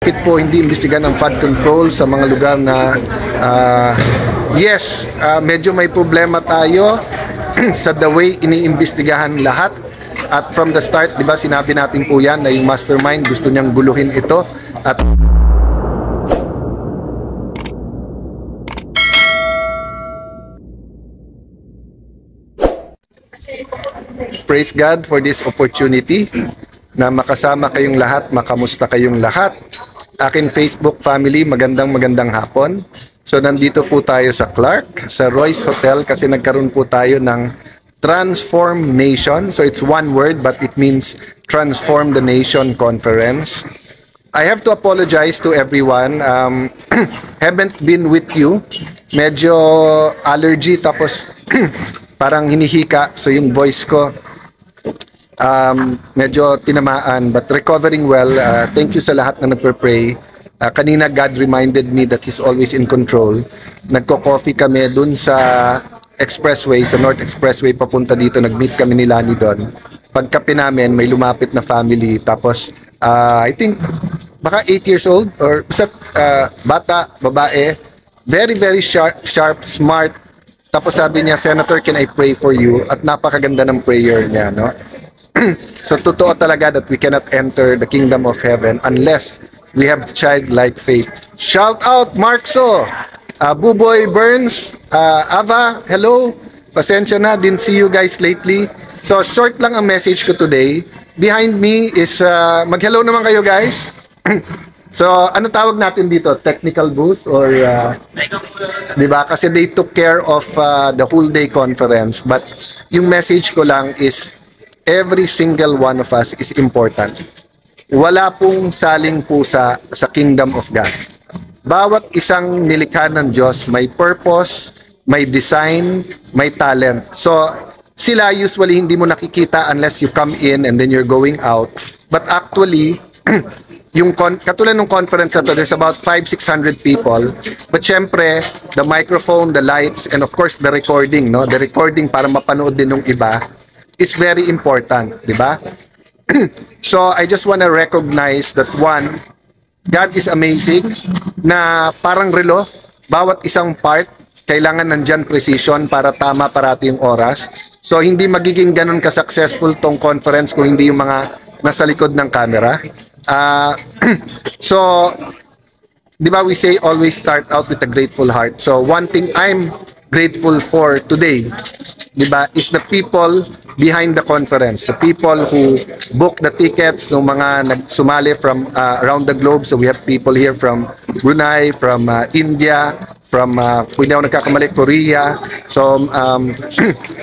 bakit po hindi imbestigahan ang flood control sa mga lugar na yes, medyo may problema tayo sa the way iniimbestigahan lahat. At from the start, di ba, sinabi natin po yan na yung mastermind gusto niyang guluhin ito. At praise God for this opportunity na makasama kayong lahat, makamusta kayong lahat. Aking Facebook family, magandang hapon. So nandito po tayo sa Clark, sa Royce Hotel kasi nagkaroon po tayo ng Transform Nation. So it's one word but it means Transform the Nation Conference. I have to apologize to everyone. Haven't been with you. Medyo allergy tapos parang hinihika. So yung voice ko medyo tinamaan but recovering well. Thank you sa lahat na nagpe-pray. Kanina God reminded me that He's always in control. Nagko-coffee kami dun sa Expressway, sa North Expressway papunta dito. Nag-meet kami ni Lani doon. Pagkape namin, may lumapit na family. Tapos, I think, baka 8 years old or bata, babae. Very sharp, smart. Tapos sabi niya, Senator, can I pray for you? At napakaganda ng prayer niya, no? So, totoo talaga that we cannot enter the kingdom of heaven unless we have childlike faith. Shout out, Markso! Buboy Burns, Ava, hello. Pasensya na, didn't see you guys lately. So, short lang ang message ko today. Behind me is, mag-hello naman kayo guys. So, ano tawag natin dito? Technical booth or, diba? Kasi they took care of the whole day conference. But, yung message ko lang is, every single one of us is important. Wala pong saling pusa sa kingdom of God. Bawat isang nilikha ng Diyos may purpose, may design, may talent. So, sila usually hindi mo nakikita unless you come in and then you're going out. But actually, yung katulad ng conference na to, there's about 500-600 people. But syempre, the microphone, the lights, and of course, the recording, no? The recording para mapanood din ng iba is very important, di ba? So, I just want to recognize that one, God is amazing na parang relo, bawat isang part, kailangan nandyan precision para tama parati yung oras. So, hindi magiging ganun ka-successful tong conference kung hindi yung mga nasa likod ng camera. So, di ba we say always start out with a grateful heart. So, one thing I'm grateful for today, di ba, is the people behind the conference, the people who book the tickets, ng mga nagsumali from around the globe. So we have people here from Brunei, from India, from kung hindi ako nagkakamali, Korea, so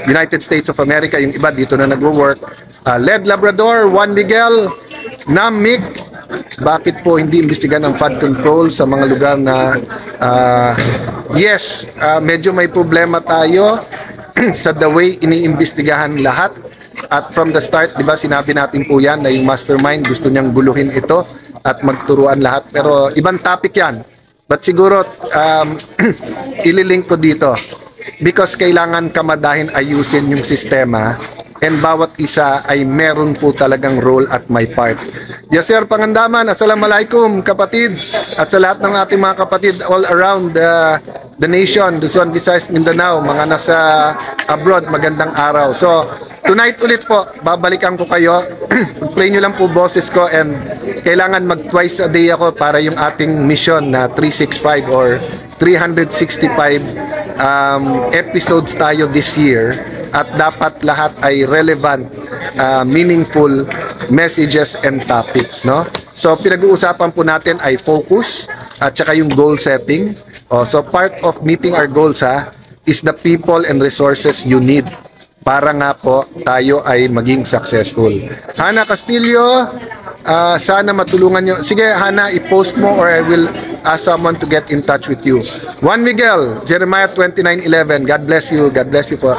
United States of America, yung iba dito na nagwo-work. Led Labrador, Juan Miguel, Namik, bakit po hindi imbestigahan ang flood control sa mga lugar na yes, medyo may problema tayo sa the way iniimbestigahan lahat. At from the start, di ba, sinabi natin po yan na yung mastermind gusto niyang guluhin ito at magturuan lahat. Pero ibang topic yan. But siguro, ililink ko dito. Because kailangan kamadahin ayusin yung sistema and bawat isa ay meron po talagang role at may part. Yes sir, Pangandaman, assalamualaikum kapatid. At sa lahat ng ating mga kapatid all around the nation, Luzon, Visayas, Mindanao, mga nasa abroad, magandang araw. So, tonight ulit po, babalikan ko kayo. Play nyo lang po boses ko and kailangan mag twice a day ako para yung ating mission na 365 or 365 episodes tayo this year. At dapat lahat ay relevant, meaningful messages and topics, no? So, pinag-uusapan po natin ay focus at saka yung goal setting. So, part of meeting our goals is the people and resources you need para nga po tayo ay maging successful. Hana Castillo, sana matulungan nyo. Sige, Hana, i-post mo or I will ask someone to get in touch with you. Juan Miguel, Jeremiah 29:11. God bless you. God bless you po.